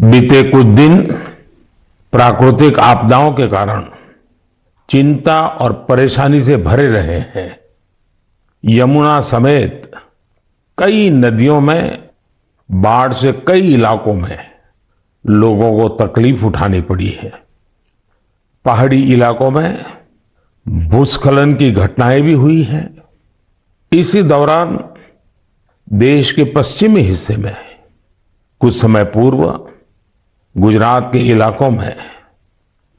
बीते कुछ दिन प्राकृतिक आपदाओं के कारण चिंता और परेशानी से भरे रहे हैं। यमुना समेत कई नदियों में बाढ़ से कई इलाकों में लोगों को तकलीफ उठानी पड़ी है। पहाड़ी इलाकों में भूस्खलन की घटनाएं भी हुई हैं। इसी दौरान देश के पश्चिमी हिस्से में कुछ समय पूर्व गुजरात के इलाकों में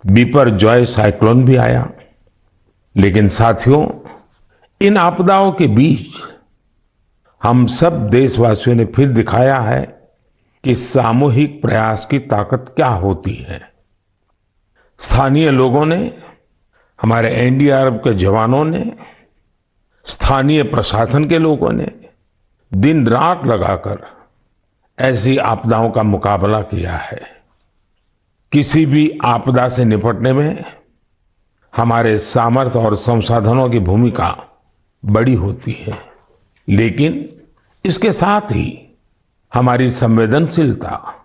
बिपरजॉय साइक्लोन भी आया। लेकिन साथियों, इन आपदाओं के बीच हम सब देशवासियों ने फिर दिखाया है कि सामूहिक प्रयास की ताकत क्या होती है। स्थानीय लोगों ने, हमारे एनडीआरएफ के जवानों ने, स्थानीय प्रशासन के लोगों ने दिन रात लगाकर ऐसी आपदाओं का मुकाबला किया है। किसी भी आपदा से निपटने में हमारे सामर्थ्य और संसाधनों की भूमिका बड़ी होती है, लेकिन इसके साथ ही हमारी संवेदनशीलता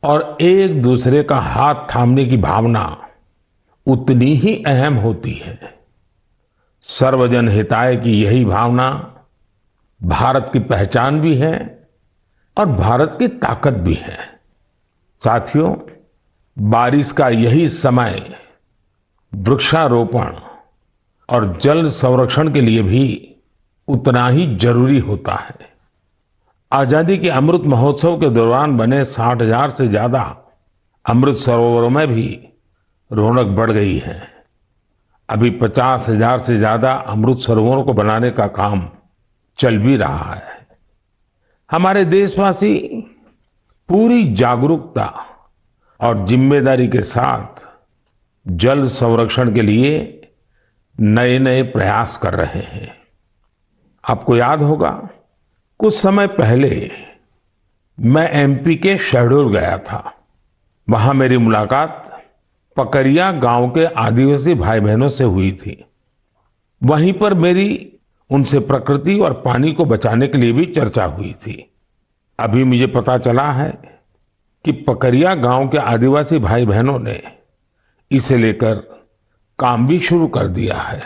और एक दूसरे का हाथ थामने की भावना उतनी ही अहम होती है। सर्वजन हिताय की यही भावना भारत की पहचान भी है और भारत की ताकत भी है। साथियों, बारिश का यही समय वृक्षारोपण और जल संरक्षण के लिए भी उतना ही जरूरी होता है। आजादी के अमृत महोत्सव के दौरान बने 60,000 से ज्यादा अमृत सरोवरों में भी रौनक बढ़ गई है। अभी 50,000 से ज्यादा अमृत सरोवरों को बनाने का काम चल भी रहा है। हमारे देशवासी पूरी जागरूकता और जिम्मेदारी के साथ जल संरक्षण के लिए नए नए प्रयास कर रहे हैं। आपको याद होगा, कुछ समय पहले मैं एमपी के शहडोल गया था। वहां मेरी मुलाकात पकरिया गांव के आदिवासी भाई बहनों से हुई थी। वहीं पर मेरी उनसे प्रकृति और पानी को बचाने के लिए भी चर्चा हुई थी। अभी मुझे पता चला है कि पकरिया गांव के आदिवासी भाई बहनों ने इसे लेकर काम भी शुरू कर दिया है।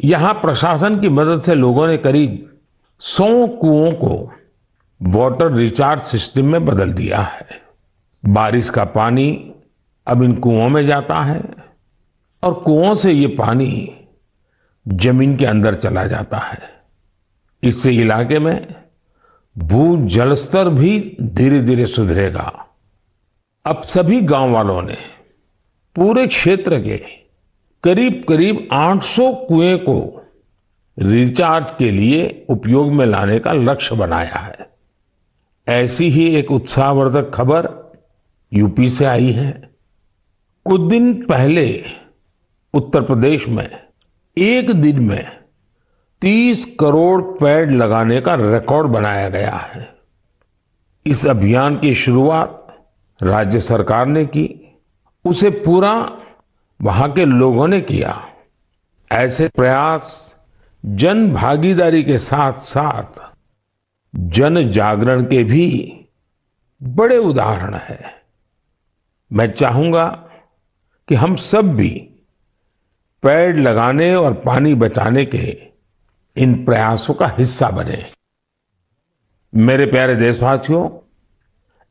यहां प्रशासन की मदद से लोगों ने करीब 100 कुओं को वाटर रिचार्ज सिस्टम में बदल दिया है। बारिश का पानी अब इन कुओं में जाता है और कुओं से ये पानी जमीन के अंदर चला जाता है। इससे इलाके में भू जल स्तर भी धीरे धीरे सुधरेगा। अब सभी गांव वालों ने पूरे क्षेत्र के करीब करीब 800 कुएं को रिचार्ज के लिए उपयोग में लाने का लक्ष्य बनाया है। ऐसी ही एक उत्साहवर्धक खबर यूपी से आई है। कुछ दिन पहले उत्तर प्रदेश में एक दिन में 30 करोड़ पेड़ लगाने का रिकॉर्ड बनाया गया है। इस अभियान की शुरुआत राज्य सरकार ने की, उसे पूरा वहां के लोगों ने किया। ऐसे प्रयास जन भागीदारी के साथ साथ जन जागरण के भी बड़े उदाहरण हैं। मैं चाहूंगा कि हम सब भी पेड़ लगाने और पानी बचाने के इन प्रयासों का हिस्सा बने। मेरे प्यारे देशवासियों,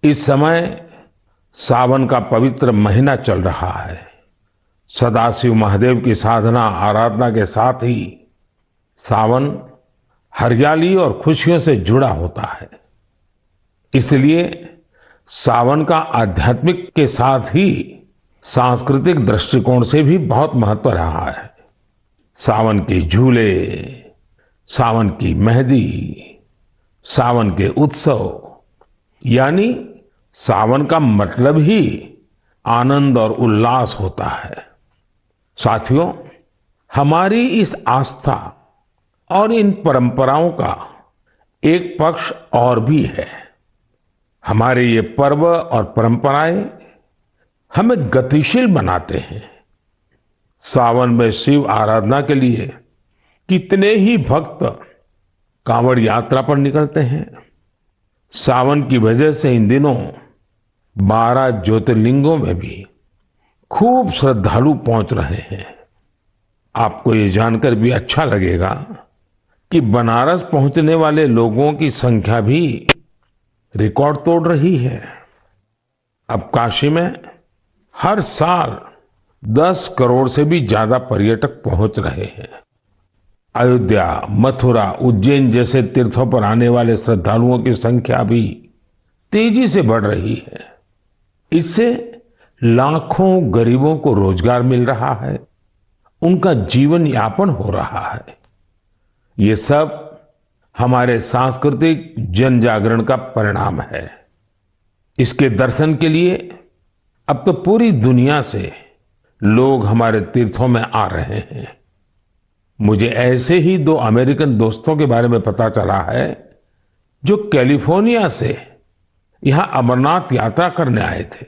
इस समय सावन का पवित्र महीना चल रहा है। सदाशिव महादेव की साधना आराधना के साथ ही सावन हरियाली और खुशियों से जुड़ा होता है। इसलिए सावन का आध्यात्मिक के साथ ही सांस्कृतिक दृष्टिकोण से भी बहुत महत्व रहा है। सावन के झूले, सावन की मेहंदी, सावन के उत्सव, यानी सावन का मतलब ही आनंद और उल्लास होता है। साथियों, हमारी इस आस्था और इन परंपराओं का एक पक्ष और भी है। हमारे ये पर्व और परंपराएं हमें गतिशील बनाते हैं। सावन में शिव आराधना के लिए कितने ही भक्त कांवड़ यात्रा पर निकलते हैं। सावन की वजह से इन दिनों 12 ज्योतिर्लिंगों में भी खूब श्रद्धालु पहुंच रहे हैं। आपको ये जानकर भी अच्छा लगेगा कि बनारस पहुंचने वाले लोगों की संख्या भी रिकॉर्ड तोड़ रही है। अब काशी में हर साल 10 करोड़ से भी ज्यादा पर्यटक पहुंच रहे हैं। अयोध्या, मथुरा, उज्जैन जैसे तीर्थों पर आने वाले श्रद्धालुओं की संख्या भी तेजी से बढ़ रही है। इससे लाखों गरीबों को रोजगार मिल रहा है, उनका जीवन यापन हो रहा है। ये सब हमारे सांस्कृतिक जन जागरण का परिणाम है। इसके दर्शन के लिए अब तो पूरी दुनिया से लोग हमारे तीर्थों में आ रहे हैं। मुझे ऐसे ही 2 अमेरिकन दोस्तों के बारे में पता चला है जो कैलिफोर्निया से यहां अमरनाथ यात्रा करने आए थे।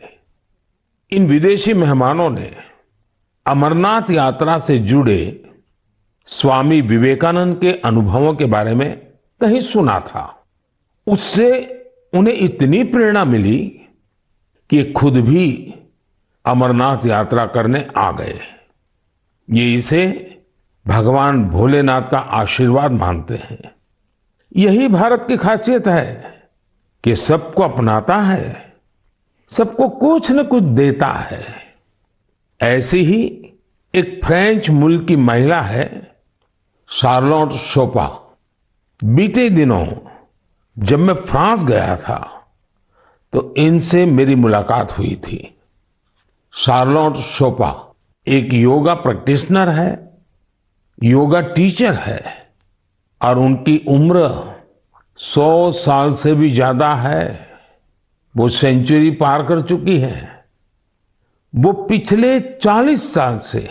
इन विदेशी मेहमानों ने अमरनाथ यात्रा से जुड़े स्वामी विवेकानंद के अनुभवों के बारे में कहीं सुना था। उससे उन्हें इतनी प्रेरणा मिली कि खुद भी अमरनाथ यात्रा करने आ गए। ये इसे भगवान भोलेनाथ का आशीर्वाद मानते हैं। यही भारत की खासियत है कि सबको अपनाता है, सबको कुछ न कुछ देता है। ऐसी ही एक फ्रेंच मुल्क की महिला है शार्लोट शोपा। बीते दिनों जब मैं फ्रांस गया था तो इनसे मेरी मुलाकात हुई थी। शार्लोट शोपा एक योगा प्रैक्टिशनर है, योगा टीचर है और उनकी उम्र 100 साल से भी ज्यादा है। वो सेंचुरी पार कर चुकी है। वो पिछले 40 साल से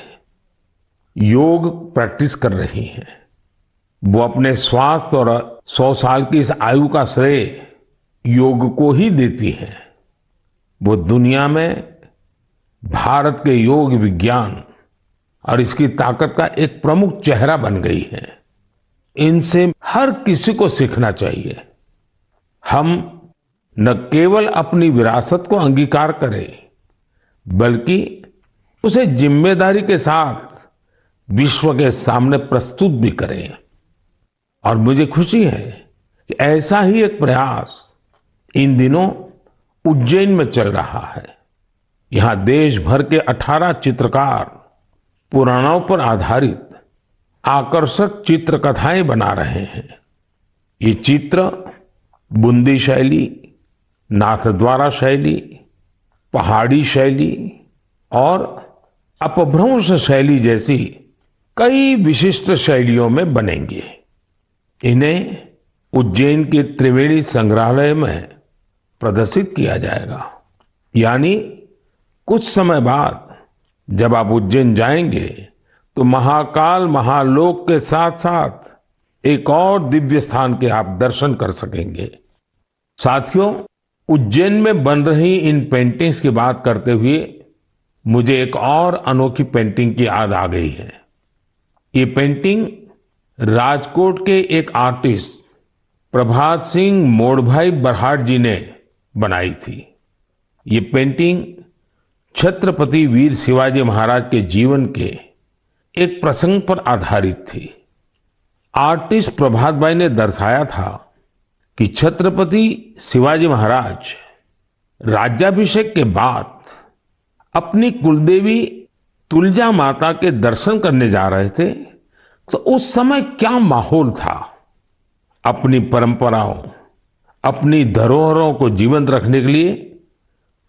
योग प्रैक्टिस कर रही हैं। वो अपने स्वास्थ्य और 100 साल की इस आयु का श्रेय योग को ही देती हैं। वो दुनिया में भारत के योग विज्ञान और इसकी ताकत का एक प्रमुख चेहरा बन गई है। इनसे हर किसी को सीखना चाहिए। हम न केवल अपनी विरासत को अंगीकार करें बल्कि उसे जिम्मेदारी के साथ विश्व के सामने प्रस्तुत भी करें। और मुझे खुशी है कि ऐसा ही एक प्रयास इन दिनों उज्जैन में चल रहा है। यहां देश भर के 18 चित्रकार पुराणों पर आधारित आकर्षक चित्रकथाएं बना रहे हैं। ये चित्र बूंदी शैली, नाथद्वारा शैली, पहाड़ी शैली और अपभ्रंश शैली जैसी कई विशिष्ट शैलियों में बनेंगे। इन्हें उज्जैन के त्रिवेणी संग्रहालय में प्रदर्शित किया जाएगा। यानी कुछ समय बाद जब आप उज्जैन जाएंगे तो महाकाल महालोक के साथ साथ एक और दिव्य स्थान के आप दर्शन कर सकेंगे। साथियों, उज्जैन में बन रही इन पेंटिंग्स की बात करते हुए मुझे एक और अनोखी पेंटिंग की याद आ गई है। ये पेंटिंग राजकोट के एक आर्टिस्ट प्रभात सिंह मोडभाई बरहाट जी ने बनाई थी। ये पेंटिंग छत्रपति वीर शिवाजी महाराज के जीवन के एक प्रसंग पर आधारित थी। आर्टिस्ट प्रभात भाई ने दर्शाया था कि छत्रपति शिवाजी महाराज राज्याभिषेक के बाद अपनी कुलदेवी तुलजा माता के दर्शन करने जा रहे थे तो उस समय क्या माहौल था। अपनी परंपराओं, अपनी धरोहरों को जीवंत रखने के लिए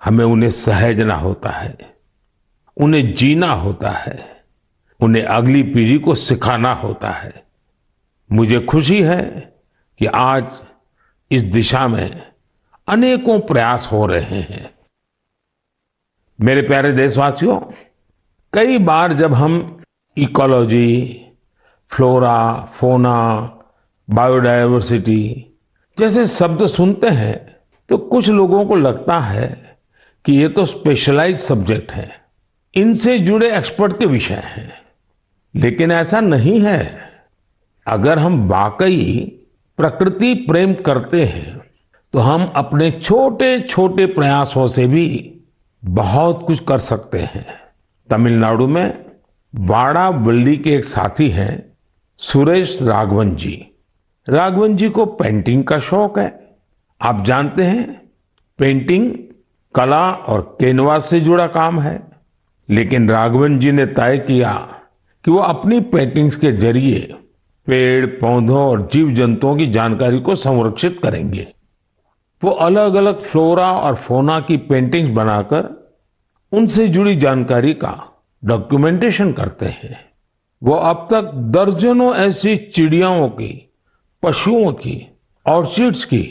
हमें उन्हें सहेजना होता है, उन्हें जीना होता है, उन्हें अगली पीढ़ी को सिखाना होता है। मुझे खुशी है कि आज इस दिशा में अनेकों प्रयास हो रहे हैं। मेरे प्यारे देशवासियों, कई बार जब हम इकोलॉजी, फ्लोरा, फोना, बायोडायवर्सिटी जैसे शब्द सुनते हैं तो कुछ लोगों को लगता है कि ये तो स्पेशलाइज्ड सब्जेक्ट है, इनसे जुड़े एक्सपर्ट के विषय हैं। लेकिन ऐसा नहीं है। अगर हम वाकई प्रकृति प्रेम करते हैं तो हम अपने छोटे छोटे प्रयासों से भी बहुत कुछ कर सकते हैं। तमिलनाडु में वाड़ावल्ली के एक साथी हैं सुरेश राघवन जी। राघवन जी को पेंटिंग का शौक है। आप जानते हैं, पेंटिंग कला और कैनवास से जुड़ा काम है, लेकिन राघवन जी ने तय किया कि वो अपनी पेंटिंग्स के जरिए पेड़ पौधों और जीव जंतुओं की जानकारी को संरक्षित करेंगे। वो अलग अलग फ्लोरा और फौना की पेंटिंग्स बनाकर उनसे जुड़ी जानकारी का डॉक्यूमेंटेशन करते हैं। वो अब तक दर्जनों ऐसी चिड़ियाओं की, पशुओं की, ऑर्चिड्स की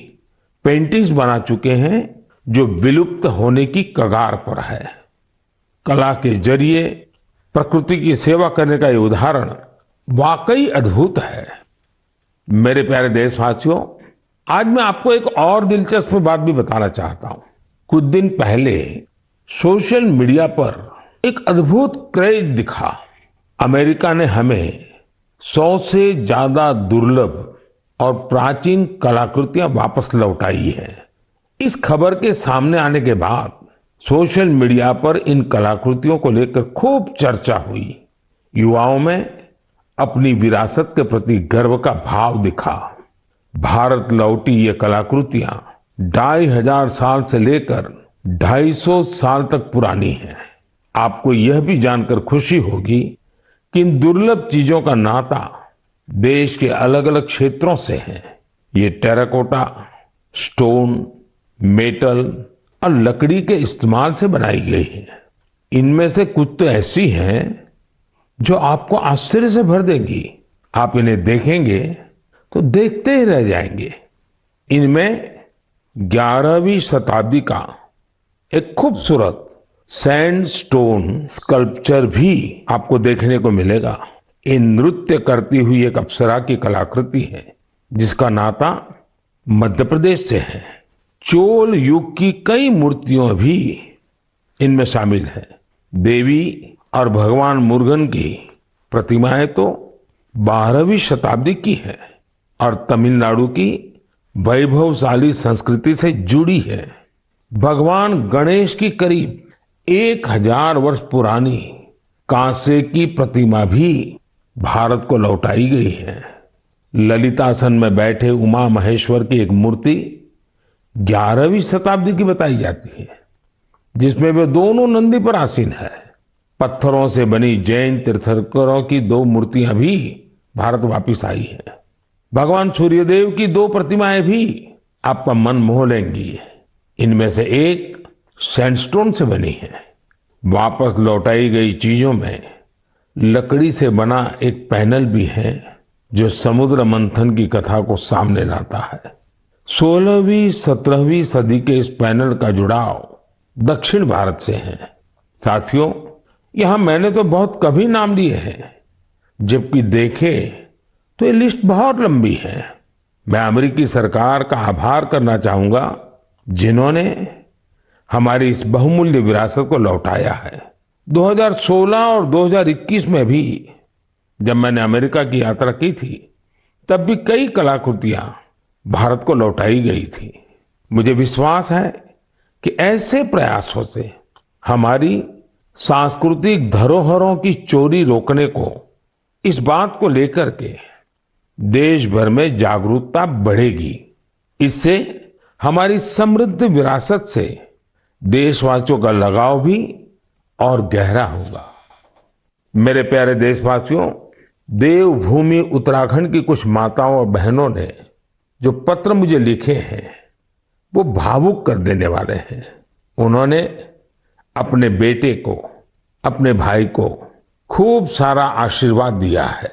पेंटिंग्स बना चुके हैं जो विलुप्त होने की कगार पर है। कला के जरिए प्रकृति की सेवा करने का ये उदाहरण वाकई अद्भुत है। मेरे प्यारे देशवासियों, आज मैं आपको एक और दिलचस्प बात भी बताना चाहता हूं। कुछ दिन पहले सोशल मीडिया पर एक अद्भुत क्रेज दिखा। अमेरिका ने हमें 100 से ज्यादा दुर्लभ और प्राचीन कलाकृतियां वापस लौटाई है। इस खबर के सामने आने के बाद सोशल मीडिया पर इन कलाकृतियों को लेकर खूब चर्चा हुई। युवाओं में अपनी विरासत के प्रति गर्व का भाव दिखा। भारत लौटी ये कलाकृतियां 2500 साल से लेकर 250 साल तक पुरानी हैं। आपको यह भी जानकर खुशी होगी कि इन दुर्लभ चीजों का नाता देश के अलग अलग क्षेत्रों से है। ये टेराकोटा, स्टोन, मेटल और लकड़ी के इस्तेमाल से बनाई गई है। इनमें से कुछ तो ऐसी हैं जो आपको आश्चर्य से भर देंगी। आप इन्हें देखेंगे तो देखते ही रह जाएंगे। इनमें 11वीं शताब्दी का एक खूबसूरत सैंडस्टोन स्कल्पचर भी आपको देखने को मिलेगा। ये नृत्य करती हुई एक अप्सरा की कलाकृति है जिसका नाता मध्य प्रदेश से है। चोल युग की कई मूर्तियां भी इनमें शामिल है। देवी और भगवान मुरुगन की प्रतिमाएं तो 12वीं शताब्दी की है और तमिलनाडु की वैभवशाली संस्कृति से जुड़ी है। भगवान गणेश की करीब 1000 वर्ष पुरानी कांसे की प्रतिमा भी भारत को लौटाई गई है। ललितासन में बैठे उमा महेश्वर की एक मूर्ति 11वीं शताब्दी की बताई जाती है, जिसमें वे दोनों नंदी पर आसीन है। पत्थरों से बनी जैन तीर्थंकरों की 2 मूर्तियां भी भारत वापिस आई है। भगवान सूर्यदेव की 2 प्रतिमाएं भी आपका मन मोह लेंगी। इनमें से एक सैंडस्टोन से बनी है। वापस लौटाई गई चीजों में लकड़ी से बना एक पैनल भी है जो समुद्र मंथन की कथा को सामने लाता है। 16वीं 17वीं सदी के इस पैनल का जुड़ाव दक्षिण भारत से है। साथियों, यहां मैंने तो बहुत कभी नाम लिए हैं, जबकि देखे तो ये लिस्ट बहुत लंबी है। मैं अमेरिकी सरकार का आभार करना चाहूंगा जिन्होंने हमारी इस बहुमूल्य विरासत को लौटाया है। 2016 और 2021 में भी जब मैंने अमेरिका की यात्रा की थी, तब भी कई कलाकृतियां भारत को लौटाई गई थी। मुझे विश्वास है कि ऐसे प्रयासों से हमारी सांस्कृतिक धरोहरों की चोरी रोकने को, इस बात को लेकर के देश भर में जागरूकता बढ़ेगी। इससे हमारी समृद्ध विरासत से देशवासियों का लगाव भी और गहरा होगा। मेरे प्यारे देशवासियों, देवभूमि उत्तराखंड की कुछ माताओं और बहनों ने जो पत्र मुझे लिखे हैं वो भावुक कर देने वाले हैं। उन्होंने अपने बेटे को, अपने भाई को खूब सारा आशीर्वाद दिया है।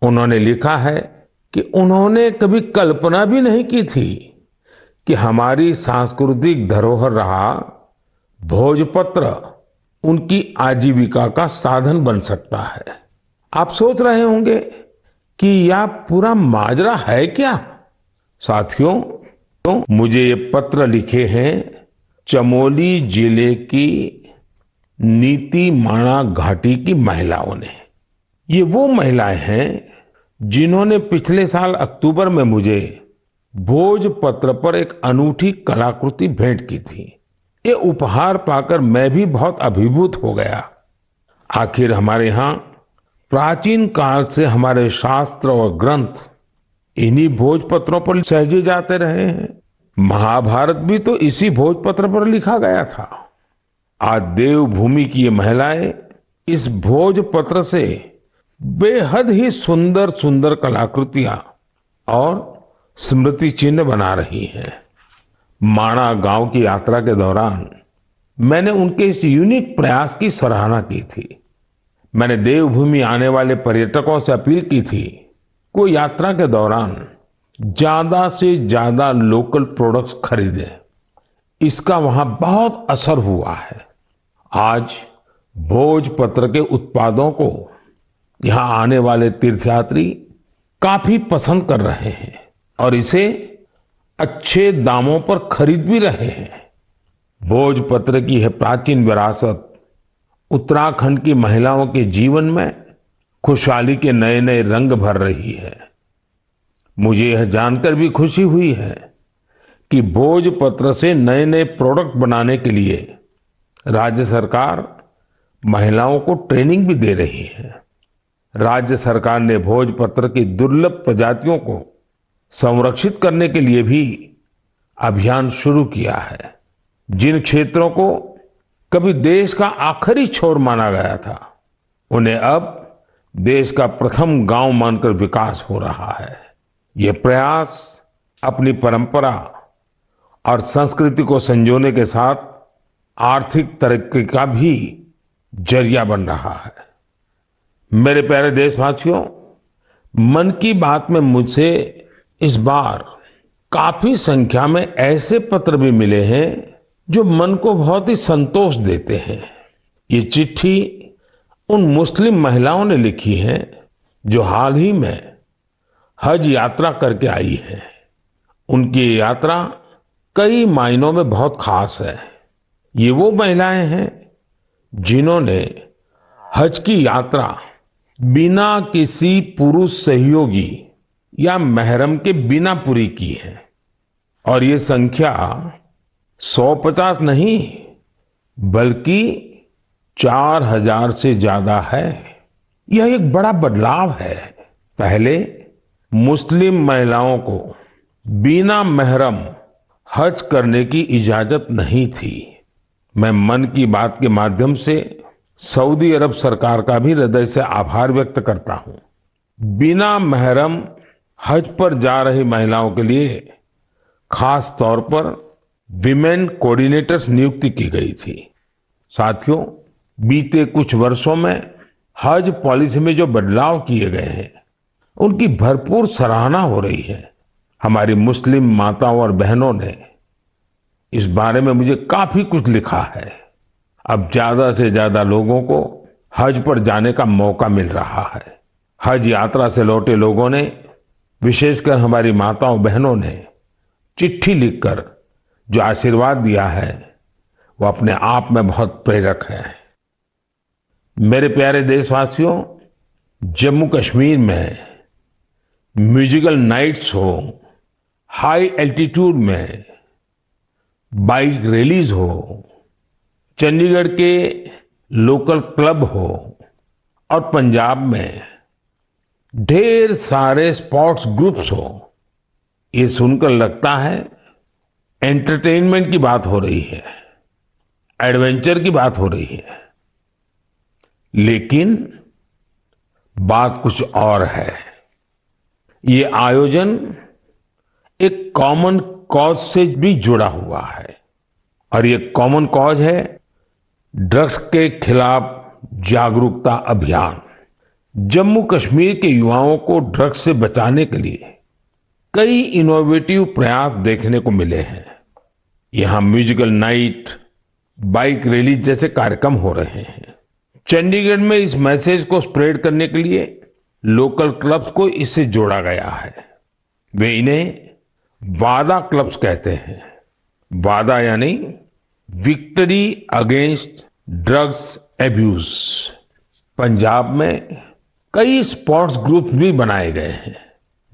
उन्होंने लिखा है कि उन्होंने कभी कल्पना भी नहीं की थी कि हमारी सांस्कृतिक धरोहर रहा भोजपत्र उनकी आजीविका का साधन बन सकता है। आप सोच रहे होंगे कि यह पूरा माजरा है क्या? साथियों, तो मुझे ये पत्र लिखे हैं चमोली जिले की नीति माणा घाटी की महिलाओं ने। ये वो महिलाएं हैं जिन्होंने पिछले साल अक्टूबर में मुझे भोजपत्र पर एक अनूठी कलाकृति भेंट की थी। ये उपहार पाकर मैं भी बहुत अभिभूत हो गया। आखिर हमारे यहाँ प्राचीन काल से हमारे शास्त्र और ग्रंथ इन्हीं भोजपत्रों पर सहेजे जाते रहे हैं। महाभारत भी तो इसी भोजपत्र पर लिखा गया था। आज देवभूमि की ये महिलाएं इस भोजपत्र से बेहद ही सुंदर सुंदर कलाकृतियां और स्मृति चिन्ह बना रही हैं। माणा गांव की यात्रा के दौरान मैंने उनके इस यूनिक प्रयास की सराहना की थी। मैंने देवभूमि आने वाले पर्यटकों से अपील की थी कि वो यात्रा के दौरान ज्यादा से ज्यादा लोकल प्रोडक्ट्स खरीदें। इसका वहां बहुत असर हुआ है। आज भोजपत्र के उत्पादों को यहां आने वाले तीर्थयात्री काफी पसंद कर रहे हैं और इसे अच्छे दामों पर खरीद भी रहे हैं। भोजपत्र की यह प्राचीन विरासत उत्तराखंड की महिलाओं के जीवन में खुशहाली के नए नए रंग भर रही है। मुझे यह जानकर भी खुशी हुई है कि भोजपत्र से नए नए प्रोडक्ट बनाने के लिए राज्य सरकार महिलाओं को ट्रेनिंग भी दे रही है। राज्य सरकार ने भोजपत्र की दुर्लभ प्रजातियों को संरक्षित करने के लिए भी अभियान शुरू किया है। जिन क्षेत्रों को कभी देश का आखिरी छोर माना गया था, उन्हें अब देश का प्रथम गांव मानकर विकास हो रहा है। ये प्रयास अपनी परंपरा और संस्कृति को संजोने के साथ आर्थिक तरक्की का भी जरिया बन रहा है। मेरे प्यारे देशवासियों, मन की बात में मुझसे इस बार काफी संख्या में ऐसे पत्र भी मिले हैं जो मन को बहुत ही संतोष देते हैं। ये चिट्ठी उन मुस्लिम महिलाओं ने लिखी है जो हाल ही में हज यात्रा करके आई है। उनकी ये यात्रा कई मायनों में बहुत खास है। ये वो महिलाएं हैं जिन्होंने हज की यात्रा बिना किसी पुरुष सहयोगी या महरम के बिना पूरी की है और ये संख्या 150 नहीं बल्कि 4000 से ज्यादा है। यह एक बड़ा बदलाव है। पहले मुस्लिम महिलाओं को बिना महरम हज करने की इजाजत नहीं थी। मैं मन की बात के माध्यम से सऊदी अरब सरकार का भी हृदय से आभार व्यक्त करता हूं। बिना महरम हज पर जा रही महिलाओं के लिए खास तौर पर विमेन कोऑर्डिनेटर्स नियुक्ति की गई थी। साथियों, बीते कुछ वर्षों में हज पॉलिसी में जो बदलाव किए गए हैं उनकी भरपूर सराहना हो रही है। हमारी मुस्लिम माताओं और बहनों ने इस बारे में मुझे काफी कुछ लिखा है। अब ज्यादा से ज्यादा लोगों को हज पर जाने का मौका मिल रहा है। हज यात्रा से लौटे लोगों ने, विशेषकर हमारी माताओं बहनों ने चिट्ठी लिखकर जो आशीर्वाद दिया है वो अपने आप में बहुत प्रेरक है। मेरे प्यारे देशवासियों, जम्मू कश्मीर में म्यूजिकल नाइट्स हो, हाई एल्टीट्यूड में बाइक रैलीज हो, चंडीगढ़ के लोकल क्लब हो और पंजाब में ढेर सारे स्पोर्ट्स ग्रुप्स हो, ये सुनकर लगता है एंटरटेनमेंट की बात हो रही है, एडवेंचर की बात हो रही है। लेकिन बात कुछ और है। ये आयोजन एक कॉमन कॉज से भी जुड़ा हुआ है और ये कॉमन कॉज है ड्रग्स के खिलाफ जागरूकता अभियान। जम्मू कश्मीर के युवाओं को ड्रग्स से बचाने के लिए कई इनोवेटिव प्रयास देखने को मिले हैं। यहां म्यूजिकल नाइट, बाइक रैली जैसे कार्यक्रम हो रहे हैं। चंडीगढ़ में इस मैसेज को स्प्रेड करने के लिए लोकल क्लब्स को इससे जोड़ा गया है। वे इन्हें वादा क्लब्स कहते हैं। वादा यानी victory against drugs abuse. Punjab में कई स्पोर्ट्स ग्रुप्स भी बनाए गए हैं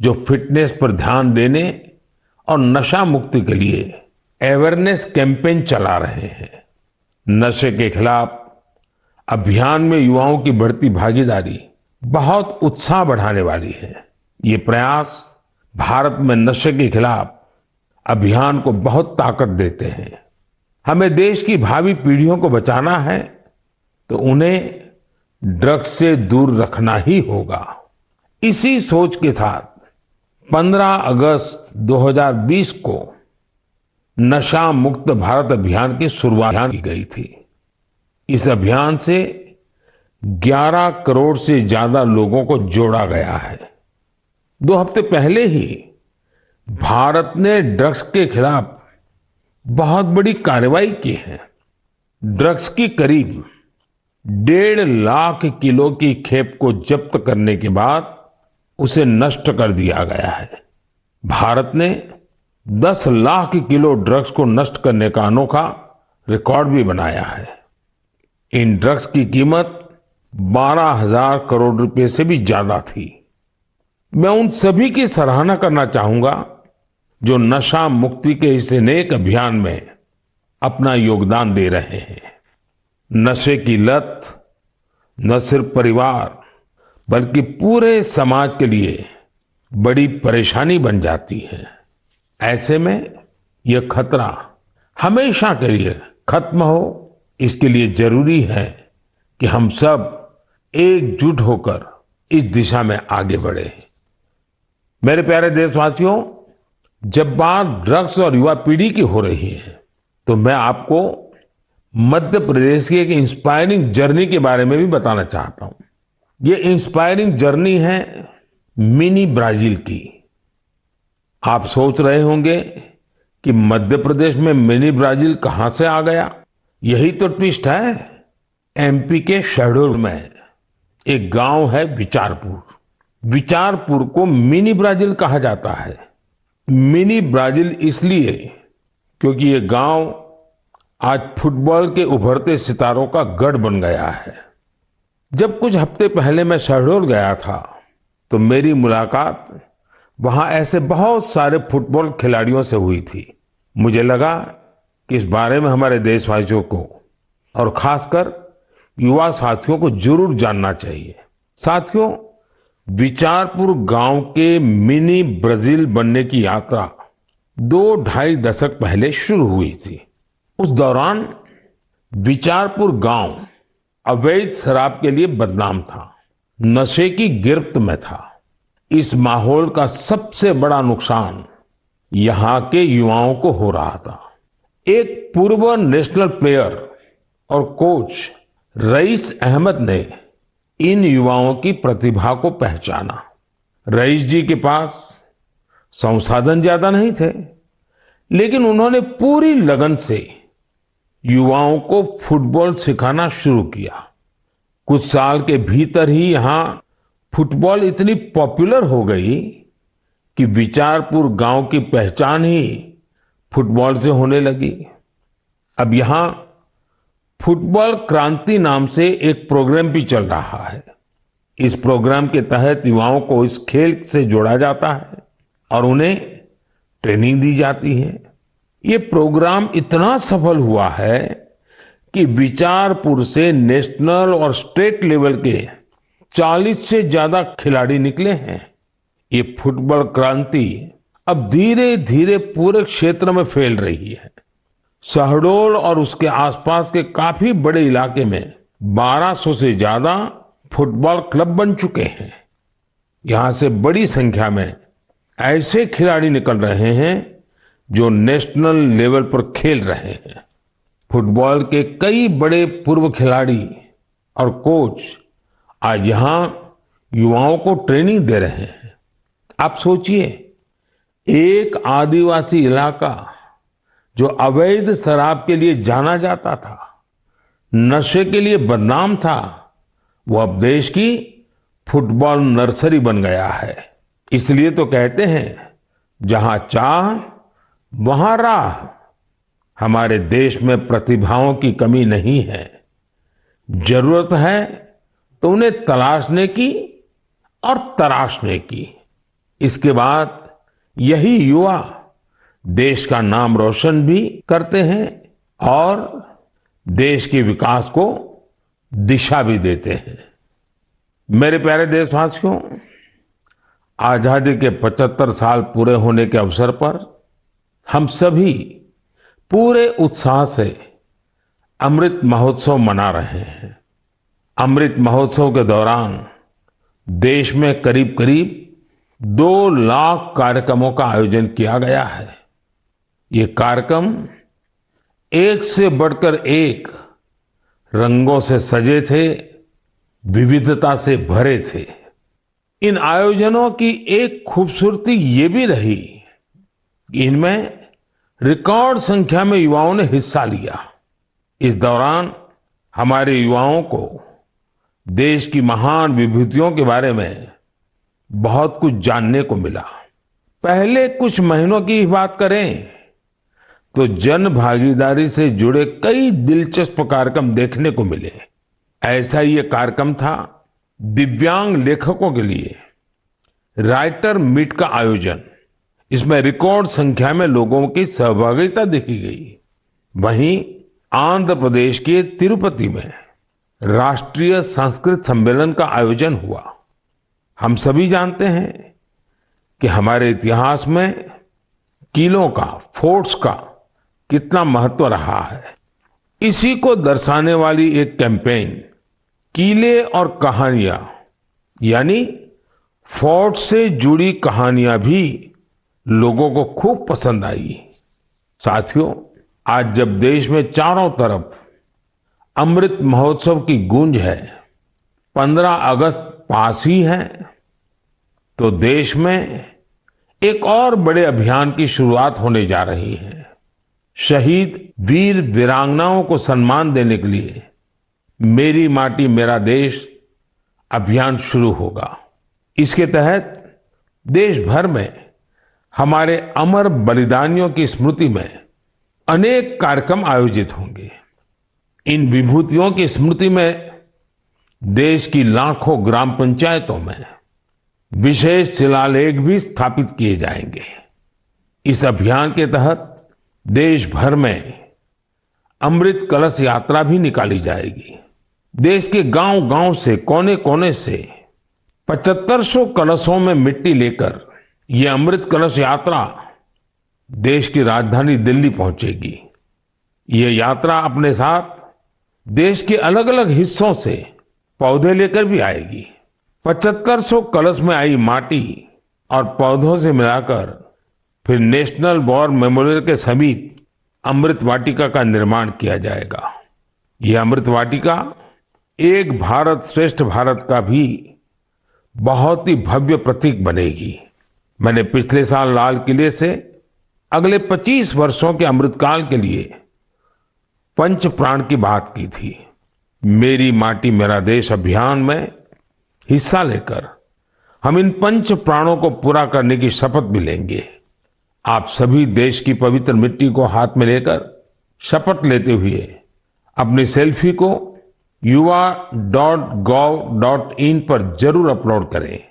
जो फिटनेस पर ध्यान देने और नशा मुक्ति के लिए अवेयरनेस कैंपेन चला रहे हैं। नशे के खिलाफ अभियान में युवाओं की बढ़ती भागीदारी बहुत उत्साह बढ़ाने वाली है। ये प्रयास भारत में नशे के खिलाफ अभियान को बहुत ताकत देते हैं। हमें देश की भावी पीढ़ियों को बचाना है तो उन्हें ड्रग्स से दूर रखना ही होगा। इसी सोच के साथ 15 अगस्त 2020 को नशा मुक्त भारत अभियान की शुरुआत की गई थी। इस अभियान से 11 करोड़ से ज्यादा लोगों को जोड़ा गया है। 2 हफ्ते पहले ही भारत ने ड्रग्स के खिलाफ बहुत बड़ी कार्रवाई की है। ड्रग्स की करीब 1.5 लाख किलो की खेप को जब्त करने के बाद उसे नष्ट कर दिया गया है। भारत ने 10 लाख किलो ड्रग्स को नष्ट करने का अनोखा रिकॉर्ड भी बनाया है। इन ड्रग्स की कीमत 12,000 करोड़ रुपए से भी ज्यादा थी। मैं उन सभी की सराहना करना चाहूंगा जो नशा मुक्ति के इस नेक अभियान में अपना योगदान दे रहे हैं। नशे की लत न सिर्फ परिवार बल्कि पूरे समाज के लिए बड़ी परेशानी बन जाती है। ऐसे में यह खतरा हमेशा के लिए खत्म हो, इसके लिए जरूरी है कि हम सब एकजुट होकर इस दिशा में आगे बढ़े। मेरे प्यारे देशवासियों, जब बात ड्रग्स और युवा पीढ़ी की हो रही है तो मैं आपको मध्य प्रदेश की एक इंस्पायरिंग जर्नी के बारे में भी बताना चाहता हूं। ये इंस्पायरिंग जर्नी है मिनी ब्राजील की। आप सोच रहे होंगे कि मध्य प्रदेश में मिनी ब्राजील कहां से आ गया। यही तो ट्विस्ट है। एमपी के शहडोल में एक गांव है विचारपुर। विचारपुर को मिनी ब्राजील कहा जाता है। मिनी ब्राजील इसलिए क्योंकि ये गांव आज फुटबॉल के उभरते सितारों का गढ़ बन गया है। जब कुछ हफ्ते पहले मैं शहडोल गया था तो मेरी मुलाकात वहां ऐसे बहुत सारे फुटबॉल खिलाड़ियों से हुई थी। मुझे लगा कि इस बारे में हमारे देशवासियों को और खासकर युवा साथियों को जरूर जानना चाहिए। साथियों, विचारपुर गांव के मिनी ब्राजील बनने की यात्रा 2-2.5 दशक पहले शुरू हुई थी। उस दौरान विचारपुर गांव अवैध शराब के लिए बदनाम था, नशे की गिरफ्त में था। इस माहौल का सबसे बड़ा नुकसान यहां के युवाओं को हो रहा था। एक पूर्व नेशनल प्लेयर और कोच रईस अहमद ने इन युवाओं की प्रतिभा को पहचाना। रईस जी के पास संसाधन ज्यादा नहीं थे, लेकिन उन्होंने पूरी लगन से युवाओं को फुटबॉल सिखाना शुरू किया। कुछ साल के भीतर ही यहां फुटबॉल इतनी पॉपुलर हो गई कि विचारपुर गांव की पहचान ही फुटबॉल से होने लगी। अब यहां फुटबॉल क्रांति नाम से एक प्रोग्राम भी चल रहा है। इस प्रोग्राम के तहत युवाओं को इस खेल से जोड़ा जाता है और उन्हें ट्रेनिंग दी जाती है। ये प्रोग्राम इतना सफल हुआ है कि विचारपुर से नेशनल और स्टेट लेवल के 40 से ज्यादा खिलाड़ी निकले हैं। ये फुटबॉल क्रांति अब धीरे धीरे पूरे क्षेत्र में फैल रही है। शहडोल और उसके आसपास के काफी बड़े इलाके में 1200 से ज्यादा फुटबॉल क्लब बन चुके हैं। यहां से बड़ी संख्या में ऐसे खिलाड़ी निकल रहे हैं जो नेशनल लेवल पर खेल रहे हैं। फुटबॉल के कई बड़े पूर्व खिलाड़ी और कोच आज यहां युवाओं को ट्रेनिंग दे रहे हैं। आप सोचिए, एक आदिवासी इलाका जो अवैध शराब के लिए जाना जाता था, नशे के लिए बदनाम था, वो अब देश की फुटबॉल नर्सरी बन गया है। इसलिए तो कहते हैं, जहां चाह वहां राह। हमारे देश में प्रतिभाओं की कमी नहीं है। जरूरत है तो उन्हें तलाशने की और तराशने की। इसके बाद यही युवा देश का नाम रोशन भी करते हैं और देश के विकास को दिशा भी देते हैं। मेरे प्यारे देशवासियों, आजादी के 75 साल पूरे होने के अवसर पर हम सभी पूरे उत्साह से अमृत महोत्सव मना रहे हैं। अमृत महोत्सव के दौरान देश में करीब करीब 2 लाख कार्यक्रमों का आयोजन किया गया है। ये कार्यक्रम एक से बढ़कर एक रंगों से सजे थे, विविधता से भरे थे। इन आयोजनों की एक खूबसूरती ये भी रही कि इनमें रिकॉर्ड संख्या में युवाओं ने हिस्सा लिया। इस दौरान हमारे युवाओं को देश की महान विभूतियों के बारे में बहुत कुछ जानने को मिला। पहले कुछ महीनों की बात करें तो जन भागीदारी से जुड़े कई दिलचस्प कार्यक्रम देखने को मिले। ऐसा ही एक कार्यक्रम था दिव्यांग लेखकों के लिए राइटर मीट का आयोजन। इसमें रिकॉर्ड संख्या में लोगों की सहभागिता देखी गई। वहीं आंध्र प्रदेश के तिरुपति में राष्ट्रीय संस्कृत सम्मेलन का आयोजन हुआ। हम सभी जानते हैं कि हमारे इतिहास में किलों का, फोर्ट्स का कितना महत्व रहा है। इसी को दर्शाने वाली एक कैंपेन किले और कहानियां यानी फोर्ट से जुड़ी कहानियां भी लोगों को खूब पसंद आई। साथियों, आज जब देश में चारों तरफ अमृत महोत्सव की गूंज है, 15 अगस्त पास ही है, तो देश में एक और बड़े अभियान की शुरुआत होने जा रही है। शहीद वीर वीरांगनाओं को सम्मान देने के लिए मेरी माटी मेरा देश अभियान शुरू होगा। इसके तहत देश भर में हमारे अमर बलिदानियों की स्मृति में अनेक कार्यक्रम आयोजित होंगे। इन विभूतियों की स्मृति में देश की लाखों ग्राम पंचायतों में विशेष शिलालेख भी स्थापित किए जाएंगे। इस अभियान के तहत देश भर में अमृत कलश यात्रा भी निकाली जाएगी। देश के गांव-गांव से, कोने-कोने से 7500 कलशों में मिट्टी लेकर ये अमृत कलश यात्रा देश की राजधानी दिल्ली पहुंचेगी। ये यात्रा अपने साथ देश के अलग अलग हिस्सों से पौधे लेकर भी आएगी। 7500 कलश में आई माटी और पौधों से मिलाकर फिर नेशनल वॉर मेमोरियल के समीप अमृत वाटिका का निर्माण किया जाएगा। ये अमृत वाटिका एक भारत श्रेष्ठ भारत का भी बहुत ही भव्य प्रतीक बनेगी। मैंने पिछले साल लाल किले से अगले 25 वर्षों के अमृतकाल के लिए पंच प्राण की बात की थी। मेरी माटी मेरा देश अभियान में हिस्सा लेकर हम इन पंच प्राणों को पूरा करने की शपथ भी लेंगे। आप सभी देश की पवित्र मिट्टी को हाथ में लेकर शपथ लेते हुए अपनी सेल्फी को yuva.gov.in पर जरूर अपलोड करें।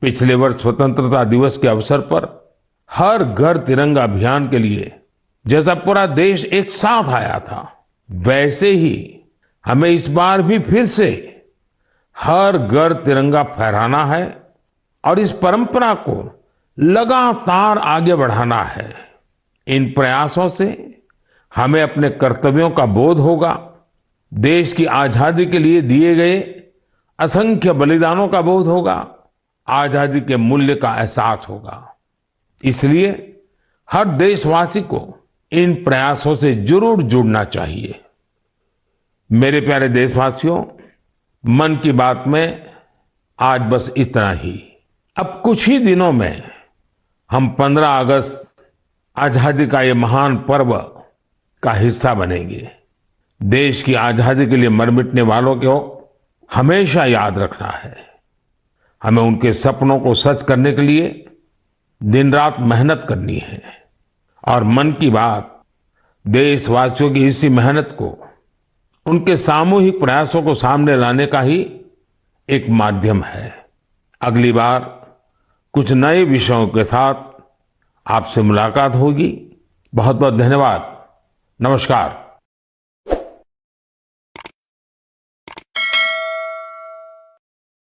पिछले वर्ष स्वतंत्रता दिवस के अवसर पर हर घर तिरंगा अभियान के लिए जैसा पूरा देश एक साथ आया था, वैसे ही हमें इस बार भी फिर से हर घर तिरंगा फहराना है और इस परंपरा को लगातार आगे बढ़ाना है। इन प्रयासों से हमें अपने कर्तव्यों का बोध होगा, देश की आजादी के लिए दिए गए असंख्य बलिदानों का बोध होगा, आजादी के मूल्य का एहसास होगा। इसलिए हर देशवासी को इन प्रयासों से जरूर जुड़ना चाहिए। मेरे प्यारे देशवासियों, मन की बात में आज बस इतना ही। अब कुछ ही दिनों में हम 15 अगस्त आजादी का ये महान पर्व का हिस्सा बनेंगे। देश की आजादी के लिए मर मिटने वालों को हमेशा याद रखना है। हमें उनके सपनों को सच करने के लिए दिन रात मेहनत करनी है और मन की बात देशवासियों की इसी मेहनत को, उनके सामूहिक प्रयासों को सामने लाने का ही एक माध्यम है। अगली बार कुछ नए विषयों के साथ आपसे मुलाकात होगी। बहुत बहुत धन्यवाद। नमस्कार।